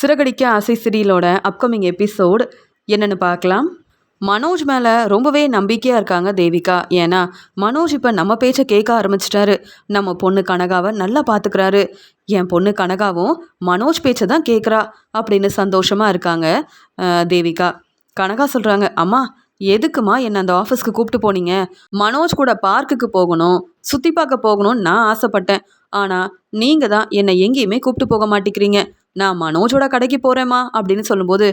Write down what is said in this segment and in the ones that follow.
சிறகடிக்க ஆசை சீரியலோட upcoming episode என்னன்னு பார்க்கலாம். மனோஜ் மேலே ரொம்பவே நம்பிக்கையாக இருக்காங்க தேவிகா. ஏன்னா மனோஜ் இப்போ நம்ம பேச்சை கேட்க ஆரம்பிச்சிட்டாரு. நம்ம பொண்ணு கனகாவை நல்லா பார்த்துக்கிறாரு. என் பொண்ணு கனகாவும் மனோஜ் பேச்சை தான் கேட்குறா அப்படின்னு சந்தோஷமாக இருக்காங்க தேவிகா. கனகா சொல்கிறாங்க, அம்மா எதுக்குமா என்னை அந்த ஆஃபீஸ்க்கு கூப்பிட்டு போனீங்க? மனோஜ் கூட பார்க்குக்கு போகணும், சுற்றி பார்க்க போகணும்னு நான் ஆசைப்பட்டேன். ஆனால் நீங்கள் தான் என்னை எங்கேயுமே கூப்பிட்டு போக மாட்டேங்கிறீங்க. நான் மனோஜோட கடைக்கு போகிறேம்மா அப்படின்னு சொல்லும்போது,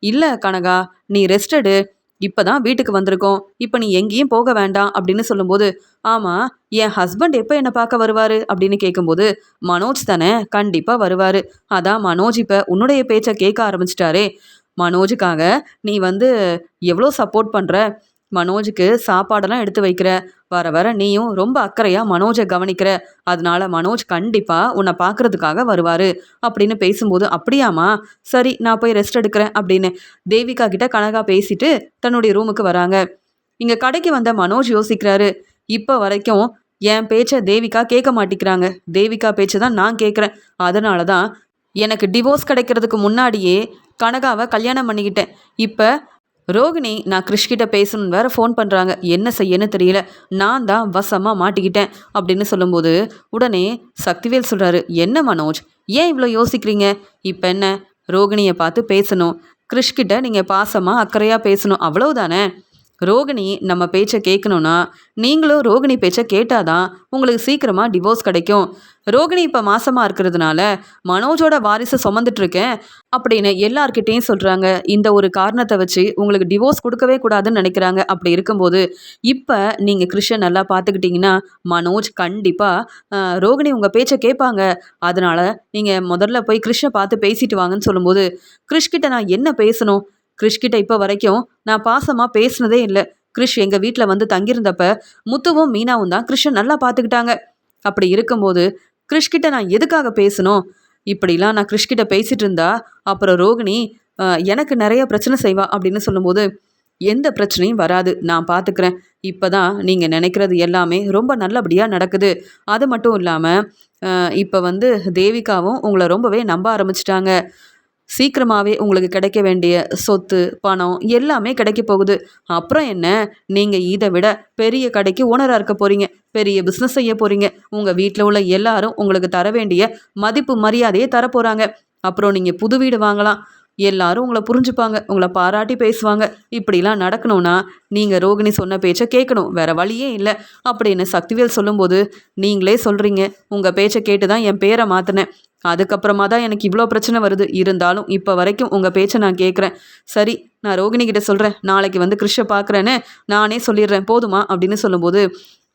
இல்லை கனகா, நீ ரெஸ்ட் எடு, இப்போ தான் வீட்டுக்கு வந்திருக்கோம், இப்போ நீ எங்கேயும் போக வேண்டாம் அப்படின்னு சொல்லும்போது, ஆமாம் என் ஹஸ்பண்ட் எப்போ என்னை பார்க்க வருவார் அப்படின்னு கேட்கும்போது, மனோஜ் தானே, கண்டிப்பாக வருவார். அதான் மனோஜ் இப்போ உன்னுடைய பேச்சை கேட்க ஆரம்பிச்சிட்டாரே. மனோஜுக்காக நீ எவ்வளோ சப்போர்ட் பண்ணுற, மனோஜுக்கு சாப்பாடெல்லாம் எடுத்து வைக்கிற, வர வர நீயும் ரொம்ப அக்கறையாக மனோஜை கவனிக்கிற, அதனால மனோஜ் கண்டிப்பாக உன்னை பார்க்குறதுக்காக வருவார் அப்படின்னு பேசும்போது, அப்படியாம்மா, சரி நான் போய் ரெஸ்ட் எடுக்கிறேன் அப்படின்னு தேவிகா கிட்ட கனகா பேசிட்டு தன்னுடைய ரூமுக்கு வராங்க. இங்கே கடைக்கு வந்த மனோஜ் யோசிக்கிறாரு, இப்போ வரைக்கும் என் பேச்சை தேவிகா கேட்க மாட்டேங்கிறாங்க, தேவிகா பேச்சை தான் நான் கேட்குறேன். அதனால தான் எனக்கு டிவோர்ஸ் கிடைக்கிறதுக்கு முன்னாடியே கனகாவை கல்யாணம் பண்ணிக்கிட்டேன். இப்போ ரோகிணி நான் கிறிஷ்கிட்ட பேசணுன்னு வேற ஃபோன் பண்ணுறாங்க, என்ன செய்யன்னு தெரியல, நான் தான் வசமாக மாட்டிக்கிட்டேன் அப்படின்னு சொல்லும்போது உடனே சக்திவேல் சொல்கிறாரு, என்ன மனோஜ், ஏன் இவ்வளோ யோசிக்கிறீங்க? இப்போ என்ன, ரோகிணியை பார்த்து பேசணும், கிறிஷ்கிட்ட நீங்கள் பாசமாக அக்கறையாக பேசணும், அவ்வளவுதானே. ரோகிணி நம்ம பேச்சை கேட்கணுன்னா நீங்களும் ரோகிணி பேச்சை கேட்டாதான் உங்களுக்கு சீக்கிரமாக டிவோர்ஸ் கிடைக்கும். ரோகிணி இப்போ மாசமாக இருக்கிறதுனால மனோஜோட வாரிசை சுமந்துட்டுருக்கேன் அப்படின்னு எல்லார்கிட்டேயும் சொல்கிறாங்க. இந்த ஒரு காரணத்தை வச்சு உங்களுக்கு டிவோர்ஸ் கொடுக்கவே கூடாதுன்னு நினைக்கிறாங்க. அப்படி இருக்கும்போது இப்போ நீங்கள் கிறிஷை நல்லா பார்த்துக்கிட்டிங்கன்னா மனோஜ் கண்டிப்பாக ரோகிணி உங்கள் பேச்சை கேட்பாங்க. அதனால் நீங்கள் முதல்ல போய் கிறிஷை பார்த்து பேசிட்டு வாங்கன்னு சொல்லும்போது, கிறிஷ்கிட்ட நான் என்ன பேசணும்? கிறிஷ்கிட்ட இப்போ வரைக்கும் நான் பாசமாக பேசினதே இல்லை. கிறிஷ் எங்கள் வீட்டில் தங்கியிருந்தப்ப முத்துவும் மீனாவும் தான் கிறிஷை நல்லா பார்த்துக்கிட்டாங்க. அப்படி இருக்கும்போது கிறிஷ்கிட்ட நான் எதுக்காக பேசணும்? இப்படிலாம் நான் கிறிஷ்கிட்ட பேசிகிட்டு இருந்தா அப்புறம் ரோகிணி எனக்கு நிறைய பிரச்சனை செய்வா அப்படின்னு சொல்லும்போது, எந்த பிரச்சனையும் வராது, நான் பார்த்துக்கிறேன். இப்போ தான் நீங்கள் நினைக்கிறது எல்லாமே ரொம்ப நல்லபடியாக நடக்குது. அது மட்டும் இல்லாமல் இப்போ தேவிகாவும் உங்களை ரொம்பவே நம்ப ஆரம்பிச்சிட்டாங்க. சீக்கிரமாகவே உங்களுக்கு கிடைக்க வேண்டிய சொத்து பணம் எல்லாமே கிடைக்க போகுது. அப்புறம் என்ன, நீங்கள் இதை விட பெரிய கடைக்கு ஓனராக இருக்க போகிறீங்க, பெரிய பிஸ்னஸ் செய்ய போகிறீங்க. உங்கள் வீட்டில் உள்ள எல்லாரும் உங்களுக்கு தர வேண்டிய மதிப்பு மரியாதையை தரப்போகிறாங்க. அப்புறம் நீங்கள் புது வீடு வாங்கலாம், எல்லாரும் உங்களை புரிஞ்சுப்பாங்க, உங்களை பாராட்டி பேசுவாங்க. இப்படிலாம் நடக்கணும்னா நீங்கள் ரோகிணி சொன்ன பேச்சை கேட்கணும், வேற வழியே இல்லை அப்படின்னு சக்திவேல் சொல்லும்போது, நீங்களே சொல்கிறீங்க உங்கள் பேச்சை கேட்டு தான் என் பேரை மாற்றினேன், அதுக்கப்புறமா தான் எனக்கு இவ்வளோ பிரச்சனை வருது, இருந்தாலும் இப்போ வரைக்கும் உங்கள் பேச்சை நான் கேட்குறேன். சரி நான் ரோகிணி கிட்ட சொல்கிறேன், நாளைக்கு கிறிஷை பார்க்குறேன்னு நானே சொல்லிடுறேன், போதுமா அப்படின்னு சொல்லும்போது,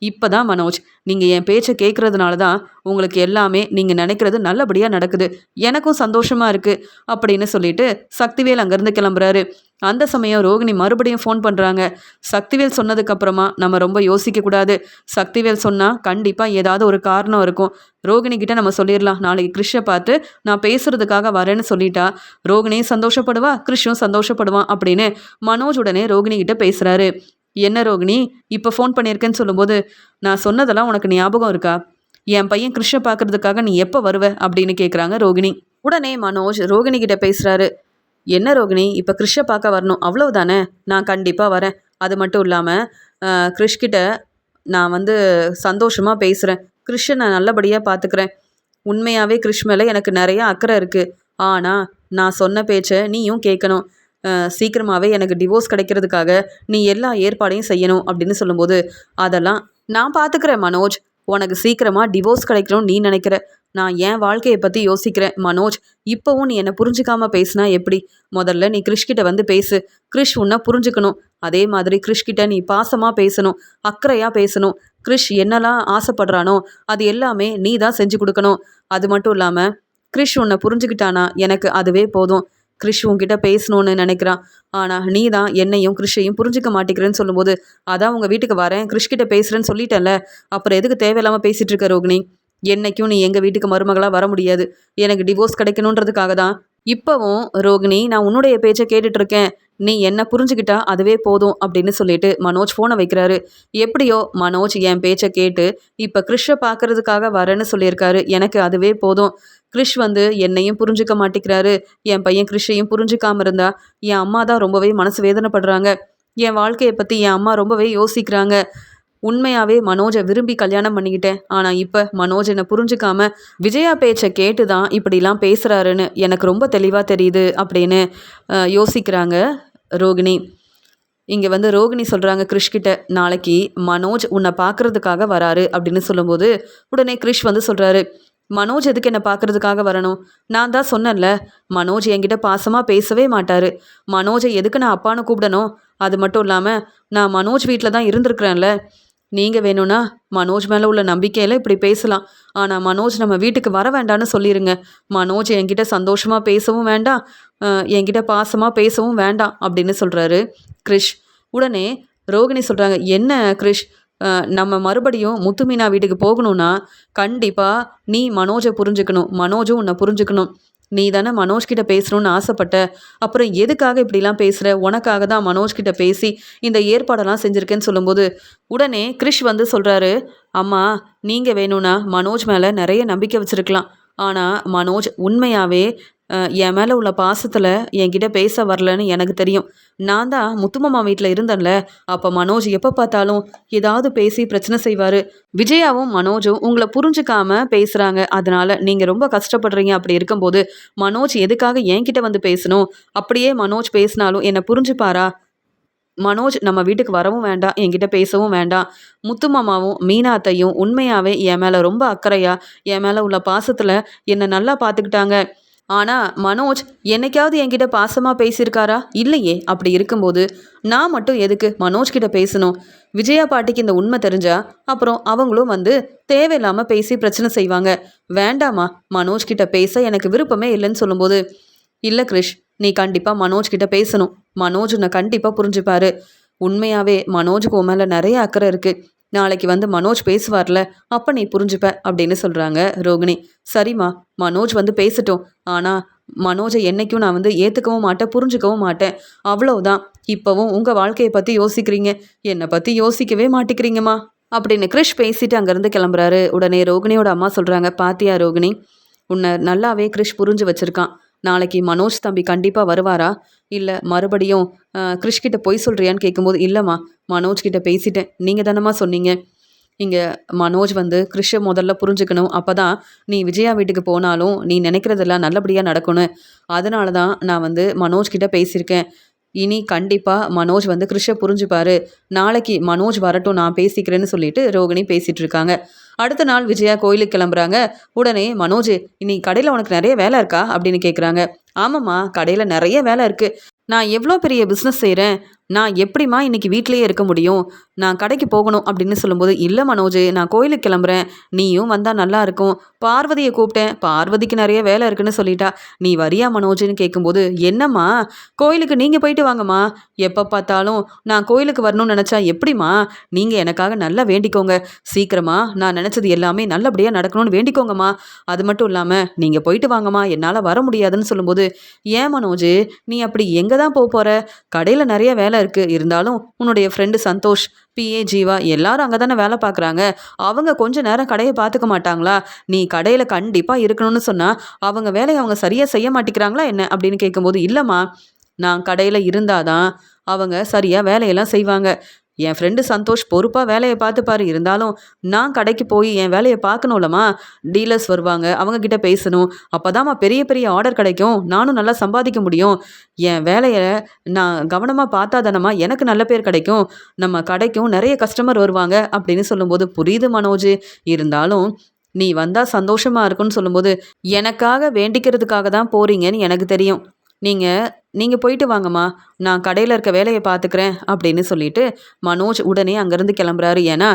இப்போ தான் மனோஜ், நீங்கள் என் பேச்சை கேட்குறதுனால தான் உங்களுக்கு எல்லாமே நீங்கள் நினைக்கிறது நல்லபடியாக நடக்குது, எனக்கும் சந்தோஷமாக இருக்குது அப்படின்னு சொல்லிட்டு சக்திவேல் அங்கேருந்து கிளம்புறாரு. அந்த சமயம் ரோகிணி மறுபடியும் ஃபோன் பண்ணுறாங்க. சக்திவேல் சொன்னதுக்கப்புறமா நம்ம ரொம்ப யோசிக்கக்கூடாது. சக்திவேல் சொன்னால் கண்டிப்பாக ஏதாவது ஒரு காரணம் இருக்கும். ரோகிணி கிட்ட நம்ம சொல்லிடலாம், நாளைக்கு கிறிஷை பார்த்து நான் பேசுகிறதுக்காக வரேன்னு சொல்லிட்டா ரோகிணியும் சந்தோஷப்படுவா, கிறிஷும் சந்தோஷப்படுவான் அப்படின்னு மனோஜ் உடனே ரோகிணி கிட்ட பேசுகிறாரு. என்ன ரோகிணி இப்போ ஃபோன் பண்ணியிருக்கேன்னு சொல்லும்போது, நான் சொன்னதெல்லாம் உனக்கு ஞாபகம் இருக்கா? என் பையன் கிறிஷை பார்க்குறதுக்காக நீ எப்போ வருவ அப்படின்னு கேட்குறாங்க ரோகிணி. உடனே மனோஜ் ரோகிணி கிட்ட பேசுகிறாரு. என்ன ரோகிணி, இப்போ கிறிஷை பார்க்க வரணும் அவ்வளவுதானே, நான் கண்டிப்பாக வரேன். அது மட்டும் இல்லாமல் கிறிஷ்கிட்ட நான் சந்தோஷமாக பேசுகிறேன், கிறிஷை நான் நல்லபடியாக பார்த்துக்கிறேன். உண்மையாகவே கிறிஷ் மேலே எனக்கு நிறைய அக்கறை இருக்குது. ஆனால் நான் சொன்ன பேச்சை நீயும் கேட்கணும். சீக்கிரமாகவே எனக்கு டிவோர்ஸ் கிடைக்கிறதுக்காக நீ எல்லா ஏற்பாடையும் செய்யணும் அப்படின்னு சொல்லும்போது, அதெல்லாம் நான் பார்த்துக்கிறேன் மனோஜ், உனக்கு சீக்கிரமாக டிவோர்ஸ் கிடைக்கணும்னு நீ நினைக்கிற, நான் என் வாழ்க்கையை பற்றி யோசிக்கிறேன் மனோஜ். இப்போவும் நீ என்னை புரிஞ்சுக்காமல் பேசுனா எப்படி? முதல்ல நீ கிறிஷ்கிட்ட பேசு, கிறிஷ் உன்னை புரிஞ்சுக்கணும். அதே மாதிரி கிறிஷ்கிட்ட நீ பாசமாக பேசணும், அக்கறையாக பேசணும். கிறிஷ் என்னெல்லாம் ஆசைப்படுறானோ அது எல்லாமே நீ தான் செஞ்சு கொடுக்கணும். அது மட்டும் இல்லாமல் கிறிஷ் உன்னை புரிஞ்சுக்கிட்டானா எனக்கு அதுவே போதும். கிறிஷ் உன்கிட்ட பேசணும்னு நினைக்கிறான், ஆனால் நீ தான் என்னையும் கிறிஷையும் புரிஞ்சிக்க மாட்டேங்கிறேன்னு சொல்லும்போது, அதான் உங்கள் வீட்டுக்கு வரேன், கிறிஷ்கிட்ட பேசுகிறேன்னு சொல்லிட்டேன்ல, அப்புறம் எதுக்கு தேவையில்லாமல் பேசிகிட்டு இருக்க ரோகிணி? என்னைக்கும் நீ எங்கள் வீட்டுக்கு மருமகளாக வர முடியாது. எனக்கு டிவோர்ஸ் கிடைக்கணுன்றதுக்காக தான் இப்போவும் ரோகிணி நான் உன்னுடைய பேச்சை கேட்டுட்ருக்கேன். நீ என்ன புரிஞ்சுக்கிட்டா அதுவே போதும் அப்படின்னு சொல்லிட்டு மனோஜ் ஃபோனை வைக்கிறாரு. எப்படியோ மனோஜ் என் பேச்சை கேட்டு இப்போ கிறிஷை பார்க்கறதுக்காக வரேன்னு சொல்லியிருக்காரு. எனக்கு அதுவே போதும். கிறிஷ் வந்து என்னையும் புரிஞ்சுக்க மாட்டேங்கிறாரு. என் பையன் கிறிஷையும் புரிஞ்சுக்காம இருந்தா என் அம்மா தான் ரொம்பவே மனசு வேதனைப்படுறாங்க. என் வாழ்க்கையை பற்றி என் அம்மா ரொம்பவே யோசிக்கிறாங்க. உண்மையாகவே மனோஜை விரும்பி கல்யாணம் பண்ணிக்கிட்டேன். ஆனால் இப்போ மனோஜ் என்னை புரிஞ்சுக்காம விஜயா பேச்சை கேட்டு தான் இப்படிலாம் பேசுகிறாருன்னு எனக்கு ரொம்ப தெளிவாக தெரியுது அப்படின்னு யோசிக்கிறாங்க ரோகிணி. இங்கே வந்து ரோகிணி சொல்கிறாங்க கிறிஷ்கிட்ட, நாளைக்கு மனோஜ் உன்னை பார்க்குறதுக்காக வராரு அப்படின்னு சொல்லும்போது உடனே கிறிஷ் வந்து சொல்கிறாரு, மனோஜ் எதுக்கு என்னை பார்க்குறதுக்காக வரணும்? நான் தான் சொன்னேன்ல, மனோஜ் என்கிட்ட பாசமாக பேசவே மாட்டார். மனோஜை எதுக்கு நான் அப்பான்னு கூப்பிடணும்? அது மட்டும் இல்லாமல் நான் மனோஜ் வீட்டில் தான் இருந்திருக்கிறேன்ல. நீங்கள் வேணும்னா மனோஜ் மேலே உள்ள நம்பிக்கையில் இப்படி பேசலாம். ஆனால் மனோஜ் நம்ம வீட்டுக்கு வர வேண்டான்னு சொல்லிடுங்க. மனோஜ் என்கிட்ட சந்தோஷமாக பேசவும் வேண்டாம், என்கிட்ட பாசமாக பேசவும் வேண்டாம் அப்படின்னு சொல்கிறாரு கிறிஷ். உடனே ரோகிணி சொல்கிறாங்க, என்ன கிறிஷ், நம்ம மறுபடியும் முத்துமீனா வீட்டுக்கு போகணும்னா கண்டிப்பாக நீ மனோஜை புரிஞ்சுக்கணும், மனோஜும் உன்னை புரிஞ்சுக்கணும். நீ தானே மனோஜ்கிட்ட பேசணும்னு ஆசைப்பட்ட, அப்புறம் எதுக்காக இப்படிலாம் பேசுகிற? உனக்காக தான் மனோஜ்கிட்ட பேசி இந்த ஏற்பாடெல்லாம் செஞ்சுருக்கேன்னு சொல்லும்போது உடனே கிறிஷ் வந்து சொல்கிறாரு, அம்மா நீங்கள் வேணும்னா மனோஜ் மேலே நிறைய நம்பிக்கை வச்சுருக்கலாம். ஆனால் மனோஜ் உண்மையாகவே என் மேலே உள்ள பாசத்தில் என்கிட்ட பேச வரலன்னு எனக்கு தெரியும். நான் தான் முத்துமாமா வீட்டில் இருந்தேன்ல, அப்போ மனோஜ் எப்போ பார்த்தாலும் ஏதாவது பேசி பிரச்சனை செய்வார். விஜயாவும் மனோஜும் உங்களை புரிஞ்சுக்காம பேசுகிறாங்க. அதனால் நீங்கள் ரொம்ப கஷ்டப்படுறீங்க. அப்படி இருக்கும்போது மனோஜ் எதுக்காக என்கிட்ட வந்து பேசணும்? அப்படியே மனோஜ் பேசினாலும் என்னை புரிஞ்சுப்பாரா? மனோஜ் நம்ம வீட்டுக்கு வரவும் வேண்டாம், என்கிட்ட பேசவும் வேண்டாம். முத்துமாமாவும் மீனாத்தையும் உண்மையாகவே என் மேலே ரொம்ப அக்கறையாக என் மேலே உள்ள பாசத்தில் என்னை நல்லா பார்த்துக்கிட்டாங்க. ஆனால் மனோஜ் என்னைக்காவது என்கிட்ட பாசமாக பேசியிருக்காரா? இல்லையே. அப்படி இருக்கும்போது நான் மட்டும் எதுக்கு மனோஜ்கிட்ட பேசணும்? விஜயா பாட்டிக்கு இந்த உண்மை தெரிஞ்சா அப்புறம் அவங்களும் வந்து தேவையில்லாமல் பேசி பிரச்சனை செய்வாங்க. வேண்டாமா, மனோஜ்கிட்ட பேச எனக்கு விருப்பமே இல்லைன்னு சொல்லும்போது, இல்லை கிரிஷ், நீ கண்டிப்பாக மனோஜ்கிட்ட பேசணும். மனோஜ் உன்னை கண்டிப்பாக புரிஞ்சுப்பாரு. உண்மையாகவே மனோஜுக்கு உன் மேலே நிறைய அக்கறை இருக்குது. நாளைக்கு வந்து மனோஜ் பேசுவார்ல, அப்போ நீ புரிஞ்சுப்ப அப்படின்னு சொல்கிறாங்க ரோகிணி. சரிம்மா, மனோஜ் வந்து பேசட்டும். ஆனால் மனோஜை என்றைக்கும் நான் வந்து ஏற்றுக்கவும் மாட்டேன், புரிஞ்சுக்கவும் மாட்டேன். அவ்வளவுதான். இப்போவும் உங்கள் வாழ்க்கையை பற்றி யோசிக்கிறீங்க, என்னை பற்றி யோசிக்கவே மாட்டேங்கிறீங்கம்மா அப்படின்னு கிரிஷ் பேசிட்டு அங்கேருந்து கிளம்புறாரு. உடனே ரோகிணியோட அம்மா சொல்கிறாங்க, பாத்தியா ரோகிணி, உன்னை நல்லாவே கிரிஷ் புரிஞ்சு வச்சுருக்கான். நாளைக்கு மனோஜ் தம்பி கண்டிப்பாக வருவாரா? இல்லை மறுபடியும் கிரிஷ்கிட்ட பொய் சொல்கிறியான்னு கேட்கும்போது, இல்லைம்மா, மனோஜ்கிட்ட பேசிட்டேன். நீங்கள் தானம்மா சொன்னீங்க இங்கே மனோஜ் வந்து கிரிஷை முதல்ல புரிஞ்சுக்கணும். அப்போ தான் நீ விஜயா வீட்டுக்கு போனாலும் நீ நினைக்கிறதெல்லாம் நல்லபடியாக நடக்கணும். அதனால தான் நான் வந்து மனோஜ்கிட்ட பேசியிருக்கேன். இனி கண்டிப்பாக மனோஜ் வந்து கிரிஷை புரிஞ்சுப்பாரு. நாளைக்கு மனோஜ் வரட்டும், நான் பேசிக்கிறேன்னு சொல்லிட்டு ரோகிணி பேசிகிட்டு இருக்காங்க. அடுத்த நாள் விஜயா கோயிலுக்கு கிளம்புறாங்க. உடனே மனோஜ், இன்னைக்கு கடையில் உனக்கு நிறைய வேலை இருக்கா அப்படின்னு கேட்குறாங்க. ஆமாம்மா, கடையில் நிறைய வேலை இருக்குது. நான் எவ்வளோ பெரிய பிஸ்னஸ் செய்கிறேன், நான் எப்படிம்மா இன்னைக்கு வீட்டிலேயே இருக்க முடியும்? நான் கடைக்கு போகணும் அப்படின்னு சொல்லும்போது, இல்லை மனோஜ், நான் கோயிலுக்கு கிளம்புறேன், நீயும் வந்தால் நல்லா இருக்கும். பார்வதியை கூப்பிட்டேன், பார்வதிக்கு நிறைய வேலை இருக்குன்னு சொல்லிட்டா. நீ வரியா மனோஜ்னு கேட்கும்போது, என்னம்மா, கோயிலுக்கு நீங்கள் போயிட்டு வாங்கம்மா. எப்போ பார்த்தாலும் நான் கோயிலுக்கு வரணும்னு நினச்சா எப்படிம்மா? நீங்கள் எனக்காக நல்லா வேண்டிக்கோங்க. சீக்கிரமாக நான் நினச்சது எல்லாமே நல்லபடியாக நடக்கணும்னு வேண்டிக்கோங்கம்மா. அது மட்டும் இல்லாமல் நீங்கள் போயிட்டு வாங்கம்மா, என்னால் வர முடியாதுன்னு சொல்லும்போது, ஏன் மனோஜ், நீ அப்படி எங்கே தான் போகிற? கடையில் நிறைய வேலை இருக்குது. இருந்தாலும் உன்னுடைய ஃப்ரெண்டு சந்தோஷ், பிஏ ஜீவா எல்லாரும் அங்கே தானே வேலை பார்க்குறாங்க. அவங்க கொஞ்ச நேரம் கடையை பார்த்துக்க மாட்டாங்களா? நீ கடையில் கண்டிப்பாக இருக்கணும்னு சொன்னால் அவங்க வேலையை அவங்க சரியாக செய்ய மாட்டேங்கிறாங்களா என்ன அப்படின்னு கேட்கும்போது, இல்லைம்மா, நான் கடையில் இருந்தாதான் அவங்க சரியாக வேலையெல்லாம் செய்வாங்க. என் ஃப்ரெண்டு சந்தோஷ் பொறுப்பாக வேலையை பார்த்துப்பாரு. இருந்தாலும் நான் கடைக்கு போய் என் வேலையை பார்க்கணும்லம்மா. டீலர்ஸ் வருவாங்க, அவங்கக்கிட்ட பேசணும். அப்போ தான்மா பெரிய பெரிய ஆர்டர் கிடைக்கும், நானும் நல்லா சம்பாதிக்க முடியும். என் வேலையை நான் கவனமாக பார்த்தா தானம்மா எனக்கு நல்ல பேர் கிடைக்கும். நம்ம கடைக்கும் நிறைய கஸ்டமர் வருவாங்க அப்படின்னு சொல்லும்போது, புரியுது மனோஜ், இருந்தாலும் நீ வந்தால் சந்தோஷமாக இருக்குன்னு சொல்லும்போது, எனக்காக வேண்டிக்கிறதுக்காக தான் போகிறீங்கன்னு எனக்கு தெரியும். நீங்கள் போயிட்டு வாங்கம்மா, நான் கடையில் இருக்க வேலையை பார்த்துக்கிறேன் அப்படின்னு சொல்லிட்டு மனோஜ் உடனே அங்கேருந்து கிளம்புறாரு. ஏன்னா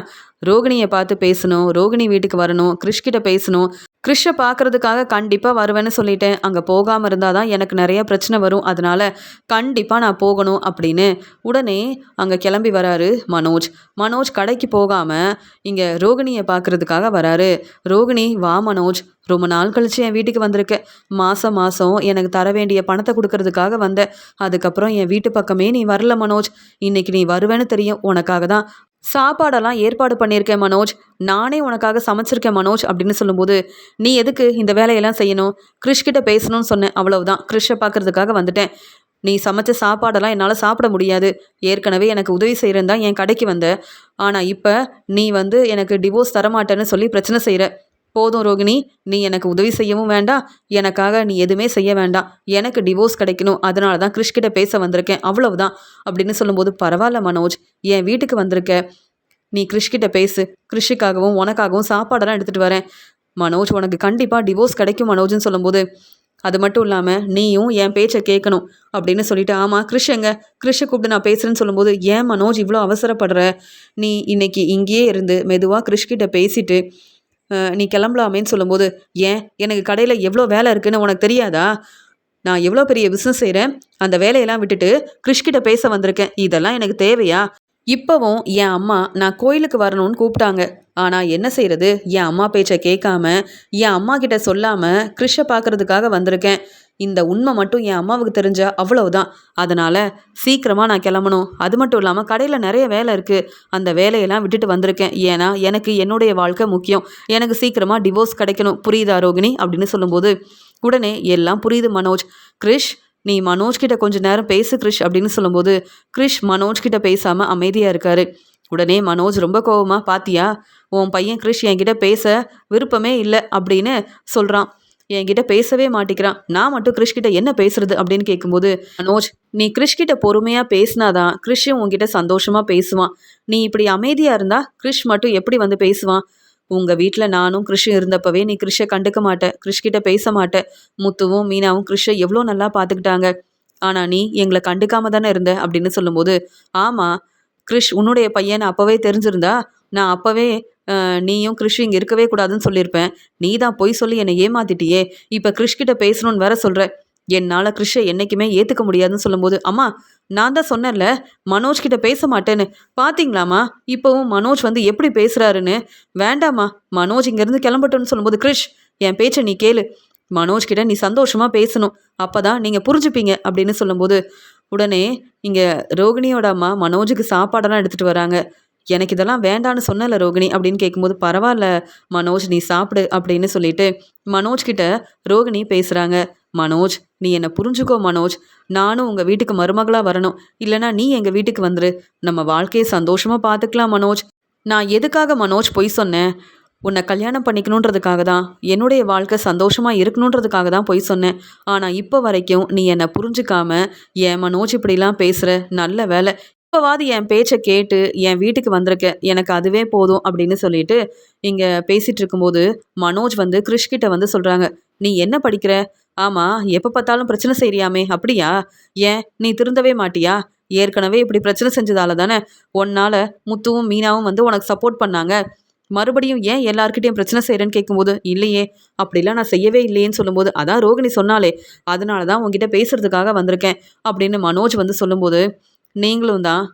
ரோகிணியை பார்த்து பேசணும், ரோகிணி வீட்டுக்கு வரணும், கிறிஷ் கிட்ட பேசணும், கிறிஷை பார்க்கறதுக்காக கண்டிப்பாக வருவேன்னு சொல்லிட்டேன். அங்கே போகாமல் இருந்தால் தான் எனக்கு நிறைய பிரச்சனை வரும். அதனால கண்டிப்பாக நான் போகணும் அப்படின்னு உடனே அங்கே கிளம்பி வராரு மனோஜ். மனோஜ் கடைக்கு போகாமல் இங்கே ரோகிணியை பார்க்கறதுக்காக வராரு. ரோகிணி, வா மனோஜ், ரொம்ப நாள் கழிச்சு என் வீட்டுக்கு வந்திருக்க. மாதம் மாதம் எனக்கு தர வேண்டிய பணத்தை கொடுக்கறதுக்காக வந்தேன். அதுக்கப்புறம் என் வீட்டு பக்கமே நீ வரல மனோஜ். இன்னைக்கு நீ வருவேன்னு தெரியும். உனக்காக தான் சாப்பாடெல்லாம் ஏற்பாடு பண்ணியிருக்கேன் மனோஜ். நானே உனக்காக சமைச்சிருக்கேன் மனோஜ் அப்படின்னு சொல்லும்போது, நீ எதுக்கு இந்த வேலையெல்லாம் செய்யணும்? கிறிஷ் கிட்ட பேசணும்னு சொன்னேன், அவ்வளவுதான். கிறிஷை பார்க்கறதுக்காக வந்துட்டேன். நீ சமைச்ச சாப்பாடெல்லாம் என்னால் சாப்பிட முடியாது. ஏற்கனவே எனக்கு உதவி செய்கிறேன் தான் என் கடைக்கு வந்த. ஆனால் இப்போ நீ எனக்கு டிவோர்ஸ் தரமாட்டேன்னு சொல்லி பிரச்சனை செய்கிற. போதும் ரோகிணி, நீ எனக்கு உதவி செய்யவும் வேண்டாம், எனக்காக நீ எதுவுமே செய்ய வேண்டாம். எனக்கு டிவோர்ஸ் கிடைக்கணும், அதனால தான் கிறிஷ் கிட்ட பேச வந்திருக்கேன், அவ்வளவுதான் அப்படின்னு சொல்லும்போது, பரவாயில்ல மனோஜ், என் வீட்டுக்கு வந்திருக்க, நீ கிறிஷ் கிட்ட பேசு. கிறிஷுக்காகவும் உனக்காகவும் சாப்பாடெல்லாம் எடுத்துகிட்டு வரேன். மனோஜ், உனக்கு கண்டிப்பாக டிவோர்ஸ் கிடைக்கும் மனோஜ்னு சொல்லும்போது, அது மட்டும் இல்லாமல் நீயும் என் பேச்சை கேட்கணும் அப்படின்னு சொல்லிட்டு, ஆமாம் கிறிஷ் எங்க? கிறிஷை கூப்பிட்டு நான் பேசுகிறேன்னு சொல்லும்போது, ஏன் மனோஜ் இவ்வளோ அவசரப்படுற? நீ இன்னைக்கு இங்கேயே இருந்து மெதுவாக கிறிஷ்கிட்ட பேசிட்டு நீ கிளம்பலாமேன்னு சொல்லும்போது, ஏன் எனக்கு கடையில் எவ்வளோ வேலை இருக்குன்னு உனக்கு தெரியாதா? நான் எவ்வளோ பெரிய பிஸ்னஸ் செய்கிறேன். அந்த வேலையெல்லாம் விட்டுட்டு கிறிஷ்கிட்ட பேச வந்திருக்கேன். இதெல்லாம் எனக்கு தேவையா? இப்போவும் என் அம்மா நான் கோயிலுக்கு வரணும்னு கூப்பிட்டாங்க. ஆனால் என்ன செய்கிறது, என் அம்மா பேச்சை கேட்காம என் அம்மா கிட்ட சொல்லாமல் கிறிஷை பார்க்கறதுக்காக வந்திருக்கேன். இந்த உண்மை மட்டும் என் அம்மாவுக்கு தெரிஞ்சா அவ்வளவுதான். அதனால் சீக்கிரமாக நான் கிளம்பணும். அது மட்டும் இல்லாமல் கடையில் நிறைய வேலை இருக்குது. அந்த வேலையெல்லாம் விட்டுட்டு வந்திருக்கேன். ஏன்னா எனக்கு என்னுடைய வாழ்க்கை முக்கியம். எனக்கு சீக்கிரமாக டிவோர்ஸ் கிடைக்கணும். புரியுதா ரோகிணி அப்படின்னு சொல்லும்போது, உடனே எல்லாம் புரியுது மனோஜ். கிறிஷ், நீ மனோஜ் கிட்ட கொஞ்ச நேரம் பேசு கிறிஷ் அப்படின்னு சொல்லும்போது, கிறிஷ் மனோஜ் கிட்ட பேசாமல் அமைதியாக இருக்காரு. உடனே மனோஜ் ரொம்ப கோவமா, பாத்தியா, உன் பையன் கிறிஷ் என்கிட்ட பேச விருப்பமே இல்லை அப்படின்னு சொல்கிறான். என்கிட்ட பேசவே மாட்டேங்கிறான். நான் மட்டும் கிறிஷ்கிட்ட என்ன பேசுறது அப்படின்னு கேட்கும்போது, மனோஜ், நீ கிறிஷ்கிட்ட பொறுமையாக பேசினாதான் கிறிஷும் உங்ககிட்ட சந்தோஷமாக பேசுவான். நீ இப்படி அமைதியாக இருந்தா கிறிஷ் மட்டும் எப்படி வந்து பேசுவான்? உங்கள் வீட்டில் நானும் கிறிஷும் இருந்தப்பவே நீ கிறிஷை கண்டுக்க மாட்டேன், கிறிஷ்கிட்ட பேச மாட்டேன். முத்துவும் மீனாவும் கிறிஷை எவ்வளோ நல்லா பார்த்துக்கிட்டாங்க. ஆனால் நீ எங்களை கண்டுக்காம தானே இருந்த அப்படின்னு சொல்லும்போது, ஆமாம் கிறிஷ் உன்னுடைய பையன் அப்போவே தெரிஞ்சிருந்தா நான் அப்போவே நீயும் கிறிஷ் இங்கே இருக்கவே கூடாதுன்னு சொல்லியிருப்பேன். நீ தான் பொய் சொல்லி என்னை ஏமாத்திட்டியே. இப்போ கிறிஷ்கிட்ட பேசணும்னு வேற சொல்கிற. என்னால் கிறிஷை என்றைக்குமே ஏற்றுக்க முடியாதுன்னு சொல்லும்போது, அம்மா நான் தான் சொன்னேன்ல மனோஜ் கிட்ட பேச மாட்டேன்னு. பார்த்தீங்களாம்மா இப்போவும் மனோஜ் எப்படி பேசுகிறாருன்னு. வேண்டாம்மா, மனோஜ் இங்கேருந்து கிளம்பட்டும்னு சொல்லும்போது, கிறிஷ் என் பேச்சை நீ கேளு. மனோஜ் கிட்ட நீ சந்தோஷமாக பேசணும். அப்போ தான் நீங்கள் புரிஞ்சுப்பீங்க அப்படின்னு சொல்லும்போது, உடனே இங்கே ரோகிணியோட அம்மா மனோஜுக்கு சாப்பாடெல்லாம் எடுத்துகிட்டு வராங்க. எனக்கு இதெல்லாம் வேண்டான்னு சொன்னல ரோகிணி அப்படின்னு கேட்கும்போது, பரவாயில்ல மனோஜ் நீ சாப்பிடு அப்படின்னு சொல்லிட்டு மனோஜ் கிட்ட ரோகிணி பேசுகிறாங்க. மனோஜ், நீ என்னை புரிஞ்சுக்கோ மனோஜ். நானும் உங்கள் வீட்டுக்கு மருமகளாக வரணும். இல்லைனா நீ எங்கள் வீட்டுக்கு வந்துரு. நம்ம வாழ்க்கையை சந்தோஷமாக பார்த்துக்கலாம் மனோஜ். நான் எதுக்காக மனோஜ் பொய் சொன்னேன்? உன்னை கல்யாணம் பண்ணிக்கணுன்றதுக்காக தான். என்னுடைய வாழ்க்கை சந்தோஷமாக இருக்கணுன்றதுக்காக தான் பொய் சொன்னேன். ஆனால் இப்போ வரைக்கும் நீ என்னை புரிஞ்சுக்காம ஏன் மனோஜ் இப்படிலாம் பேசுகிற? நல்ல வேலை இப்போவாது என் பேச்சை கேட்டு என் வீட்டுக்கு வந்திருக்க, எனக்கு அதுவே போதும் அப்படின்னு சொல்லிட்டு இங்கே பேசிகிட்டு இருக்கும்போது, மனோஜ் கிறிஷ்கிட்ட சொல்கிறாங்க, நீ என்ன படிக்கிற? ஆமாம், எப்போ பார்த்தாலும் பிரச்சனை செய்கிறியாமே, அப்படியா? ஏன் நீ திருந்தவே மாட்டியா? ஏற்கனவே இப்படி பிரச்சனை செஞ்சதால தானே உன்னால் முத்துவும் மீனாவும் உனக்கு சப்போர்ட் பண்ணாங்க. மறுபடியும் ஏன் எல்லாருக்கிட்டையும் பிரச்சனை செய்கிறேன்னு கேட்கும்போது, இல்லையே அப்படிலாம் நான் செய்யவே இல்லையேன்னு சொல்லும்போது, அதான் ரோகிணி சொன்னாலே அதனால தான் உங்ககிட்ட பேசுகிறதுக்காக வந்திருக்கேன் அப்படின்னு மனோஜ் சொல்லும்போது, நீங்களும் தான்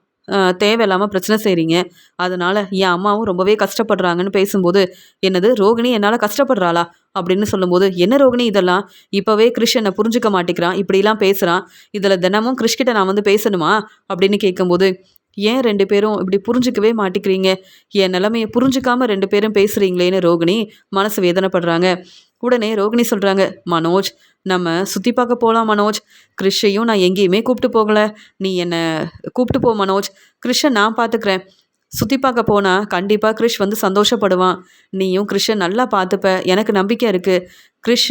தேவையில்லாமல் பிரச்சனை செய்கிறீங்க. அதனால் என் அம்மாவும் ரொம்பவே கஷ்டப்படுறாங்கன்னு பேசும்போது, என்னது ரோகிணி என்னால் கஷ்டப்படுறாளா அப்படின்னு சொல்லும்போது, என்ன ரோகிணி இதெல்லாம்? இப்போவே கிறிஷ் என்னை புரிஞ்சுக்க மாட்டேங்கிறான், இப்படிலாம் பேசுகிறான். இதில் தினமும் கிறிஷ்கிட்ட நான் பேசணுமா அப்படின்னு கேட்கும்போது, ஏன் 2 பேரும் இப்படி புரிஞ்சிக்கவே மாட்டேங்கிறீங்க? என் நிலைமையை புரிஞ்சுக்காம 2 பேரும் பேசுகிறீங்களேன்னு ரோகிணி மனசு வேதனைப்படுறாங்க. உடனே ரோகிணி சொல்கிறாங்க, மனோஜ் நம்ம சுற்றி பார்க்க போகலாம் மனோஜ். கிறிஷையும் நான் எங்கேயுமே கூப்பிட்டு போகலை. நீ என்னை கூப்பிட்டு போ மனோஜ். கிறிஷை நான் பார்த்துக்கிறேன். சுற்றி பார்க்க போனால் கண்டிப்பாக கிறிஷ் சந்தோஷப்படுவான். நீயும் கிறிஷை நல்லா பார்த்துப்ப, எனக்கு நம்பிக்கை இருக்குது. கிறிஷ்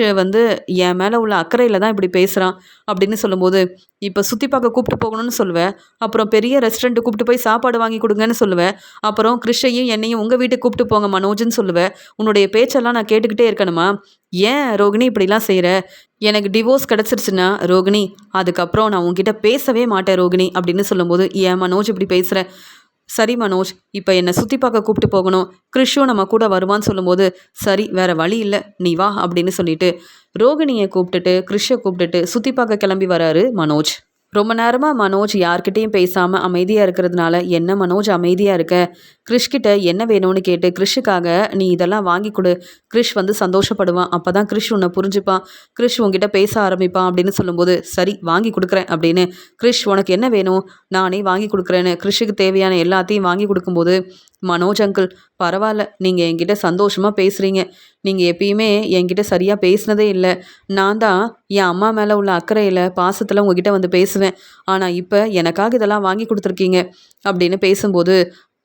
என் மேலே உள்ள அக்கறையில் தான் இப்படி பேசுகிறான் அப்படின்னு சொல்லும்போது, இப்போ சுற்றி பார்க்க கூப்பிட்டு போகணும்னு சொல்லுவேன், அப்புறம் பெரிய ரெஸ்டாரண்ட்டு கூப்பிட்டு போய் சாப்பாடு வாங்கி கொடுங்கன்னு சொல்லுவேன், அப்புறம் கிறிஷையும் என்னையும் உங்கள் வீட்டுக்கு கூப்பிட்டு போங்க மனோஜ்னு சொல்லுவேன். உன்னுடைய பேச்செல்லாம் நான் கேட்டுக்கிட்டே இருக்கணுமா? ஏன் ரோகிணி இப்படிலாம் செய்கிற? எனக்கு டிவோர்ஸ் கிடச்சிருச்சுன்னா ரோகிணி, அதுக்கப்புறம் நான் உங்ககிட்ட பேசவே மாட்டேன் ரோகிணி அப்படின்னு சொல்லும்போது, ஏன் மனோஜ் இப்படி பேசுகிற? சரி மனோஜ், இப்போ என்னை சுற்றி பார்க்க கூப்பிட்டு போகணும், கிறிஷும் நம்ம கூட வருவான்னு சொல்லும்போது, சரி வேற வழி இல்லை, நீ வா அப்படின்னு சொல்லிட்டு ரோகிணியை கூப்பிட்டுட்டு கிறிஷை கூப்பிட்டுட்டு சுற்றி பார்க்க கிளம்பி வராரு மனோஜ். ரொம்ப நேரமாக மனோஜ் யார்கிட்டயும் பேசாமல் அமைதியாக இருக்கிறதுனால, என்ன மனோஜ் அமைதியாக இருக்க, கிறிஷ்கிட்ட என்ன வேணும்னு கேட்டு கிறிஷுக்காக நீ இதெல்லாம் வாங்கி கொடு, கிறிஷ் வந்து சந்தோஷப்படுவான், அப்போ தான் கிறிஷ் உன்னை புரிஞ்சுப்பான், கிறிஷ் உங்ககிட்ட பேச ஆரம்பிப்பான் அப்படின்னு சொல்லும்போது, சரி வாங்கி கொடுக்குறேன் அப்படின்னு கிறிஷ் உனக்கு என்ன வேணும் நானே வாங்கி கொடுக்குறேன்னு கிறிஷுக்கு தேவையான எல்லாத்தையும் வாங்கி கொடுக்கும்போது, மனோஜ் அங்கிள் பரவாயில்ல, நீங்கள் என்கிட்ட சந்தோஷமாக பேசுகிறீங்க, நீங்கள் எப்பயுமே என்கிட்ட சரியாக பேசினதே இல்லை, நான் தான் என் அம்மா மேலே உள்ள அக்கறையில் பாசத்தில் உங்ககிட்ட வந்து பேசுவேன், ஆனால் இப்போ எனக்காக இதெல்லாம் வாங்கி கொடுத்துருக்கீங்க அப்படின்னு பேசும்போது,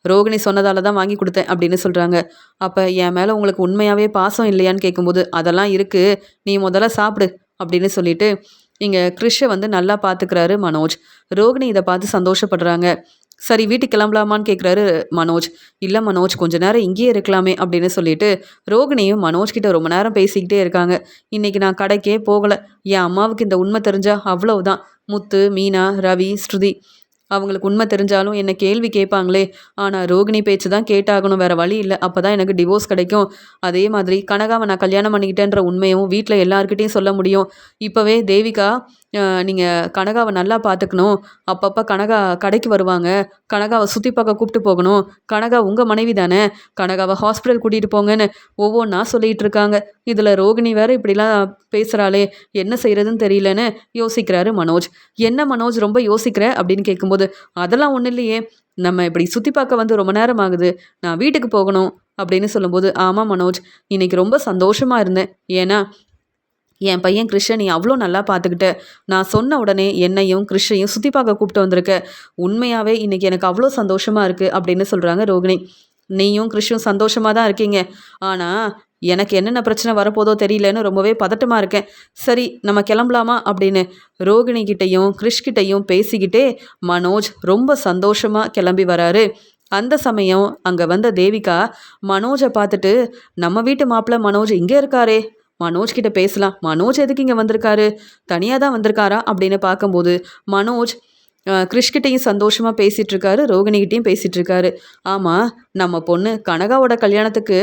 ரோகிணி சொன்னதால தான் வாங்கி கொடுத்தேன் அப்படின்னு சொல்கிறாங்க. அப்போ என் மேலே உங்களுக்கு உண்மையாகவே பாசம் இல்லையான்னு கேட்கும்போது, அதெல்லாம் இருக்குது, நீ முதல்ல சாப்பிடு அப்படின்னு சொல்லிட்டு இங்கே கிறிஷை வந்து நல்லா பார்த்துக்கிறாரு மனோஜ். ரோகிணி இதை பார்த்து சந்தோஷப்படுறாங்க. சரி வீட்டுக்கு கிளம்பலாமான்னு கேட்குறாரு மனோஜ். இல்லை மனோஜ், கொஞ்ச நேரம் இங்கேயே இருக்கலாமே அப்படின்னு சொல்லிட்டு ரோகிணியும் மனோஜ் கிட்ட ரொம்ப நேரம் பேசிக்கிட்டே இருக்காங்க. இன்னைக்கு நான் கடைக்கே போகலை, என் அம்மாவுக்கு இந்த உண்மை தெரிஞ்சா அவ்வளவுதான், முத்து, மீனா, ரவி, ஸ்ருதி அவங்களுக்கு உண்மை தெரிஞ்சாலும் என்ன கேள்வி கேட்பாங்களே, ஆனால் ரோகிணி பேச்சு தான் கேட்டாகணும், வேற வழி இல்லை, அப்போ தான் எனக்கு டிவோர்ஸ் கிடைக்கும். அதே மாதிரி கனகாவை நான் கல்யாணம் பண்ணிக்கிட்டேன்ற உண்மையும் வீட்டில் எல்லாருக்கிட்டையும் சொல்ல முடியும். இப்போவே தேவிகா, நீங்கள் கனகாவை நல்லா பார்த்துக்கணும், அப்பப்போ கனகா கடைக்கு வருவாங்க, கனகாவை சுற்றி பார்க்க கூப்பிட்டு போகணும், கனகா உங்கள் மனைவி தானே, கனகாவை ஹாஸ்பிட்டல் கூட்டிகிட்டு போங்கன்னு ஒவ்வொன்றா சொல்லிகிட்டு இருக்காங்க. இதில் ரோகிணி வேறு இப்படிலாம் பேசுகிறாளே, என்ன செய்கிறதுன்னு தெரியலன்னு யோசிக்கிறாரு மனோஜ். என்ன மனோஜ் ரொம்ப யோசிக்கிற அப்படின்னு கேட்கும்போது, அதெல்லாம் ஒன்றும் இல்லையே, நம்ம இப்படி சுற்றி பார்க்க வந்து ரொம்ப நேரம் ஆகுது, நான் வீட்டுக்கு போகணும் அப்படின்னு சொல்லும்போது, ஆமாம் மனோஜ், இன்னைக்கு ரொம்ப சந்தோஷமாக இருந்தேன், ஏன்னா என் பையன் கிறிஷை நீ அவ்வளோ நல்லா பார்த்துக்கிட்ட, நான் சொன்ன உடனே என்னையும் கிறிஷையும் சுற்றி பார்க்க கூப்பிட்டு வந்திருக்க, உண்மையாகவே இன்றைக்கி எனக்கு அவ்வளோ சந்தோஷமாக இருக்குது அப்படின்னு சொல்கிறாங்க ரோகிணி. நீயும் கிறிஷும் சந்தோஷமாக தான் இருக்கீங்க, ஆனால் எனக்கு என்னென்ன பிரச்சனை வரப்போதோ தெரியலன்னு ரொம்பவே பதட்டமாக இருக்கேன், சரி நம்ம கிளம்பலாமா அப்படின்னு ரோகிணி கிட்டையும் கிறிஷ்கிட்டையும் பேசிக்கிட்டே மனோஜ் ரொம்ப சந்தோஷமாக கிளம்பி வராரு. அந்த சமயம் அங்கே வந்த தேவிகா மனோஜை பார்த்துட்டு, நம்ம வீட்டு மாப்பிள்ளை மனோஜ் இங்கே இருக்காரே, மனோஜ் கிட்ட பேசலாம், மனோஜ் எதுக்கு இங்கே வந்திருக்காரு, தனியாக தான் வந்திருக்காரா அப்படின்னு பார்க்கும்போது, மனோஜ் கிறிஷ்கிட்டையும் சந்தோஷமாக பேசிகிட்டு இருக்காரு, ரோகிணிகிட்டையும் பேசிகிட்டு இருக்காரு. ஆமாம், நம்ம பொண்ணு கனகாவோட கல்யாணத்துக்கு